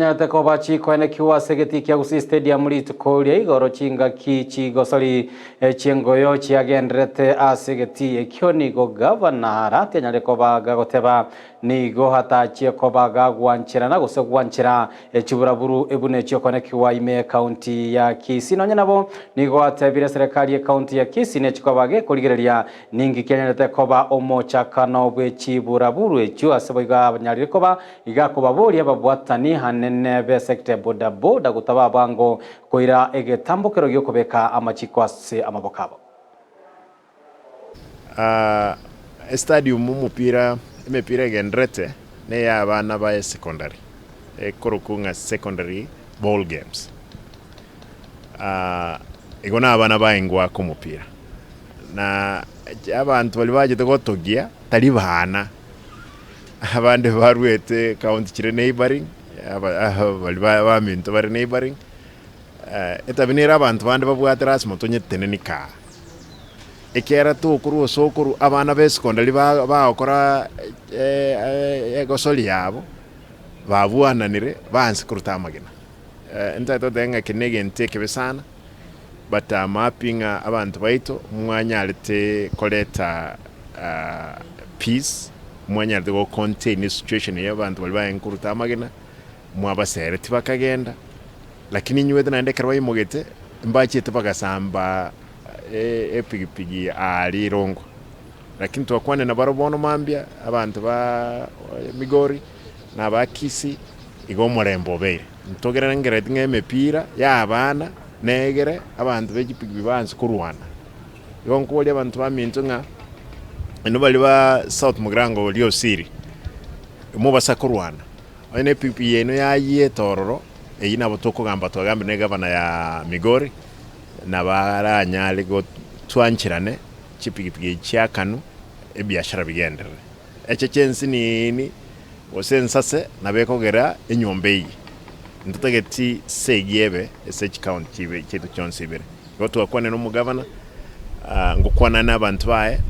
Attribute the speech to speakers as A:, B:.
A: Nyate ko bachi kwene kiwa segeti kia gusi stadium litu kolia igoro chinga kichi gosali chengoyo chiagendrete a segeti kioni go governor ati nyale ko baga goteba ni go hata chie ko baga gwanchira na gose gwanchira chiburaburu ebune chio kone kiwa ime county ya Kisii no nabo ni go atebire serikali ya county ya Kisii ne chiko bage kuligereria ningi kenyete ko ba omochakano bwe chiburaburu echo aseboiga nyale ko ba igakoba bori ababwatani hanene be sekte boda boda gutaba bango koira egetambukero gyo kubeka amachiko ase amabokabo
B: stadium umupira imepira gendrete ne y'abana ba secondary korukunga secondary ball games igona abana baingwa ku mupira na abantu bali baje gotogia tali bana abandi barwete county kire neighboring bali baminto bari neighboring etabinira abantu bandi babwatira motonye tenenika ekera to kuru sokuru abana be secondary bakora egosoli yabo babuananire bansi kurutamagina entato denga kinege nteke besana but mapping abantu baito mwanya alite koleta peace mwanya alite go contain situation y'abantu bali bayenkuruta amagina mwabasere tibakagenda lakini nywede nandekera bayimugete mbachi tibakasamba epigipigi ali rongo lakini twakwane na barobono mambya abantu ba Migori na ba Kisii igomorembo beire ntogera ngere ng'emepira y'abana negere abantu begipigi banzi kurwana yonkole abantu baminto nga eno bali ba South Mugrango lyo siri mo basakurwana ene pipi yeno yaye tororo eyina botoko gamba togambe ne governor ya Migori na baranyale go twanchirane chipigipigi cyakanu ebyashara bigendere eche chensi nini osensase nabekogera enyombeyi ntutegeti segiebe esechi county chibe chetu chonsibere goto akwane no mugavana ngokwana n'abantu bae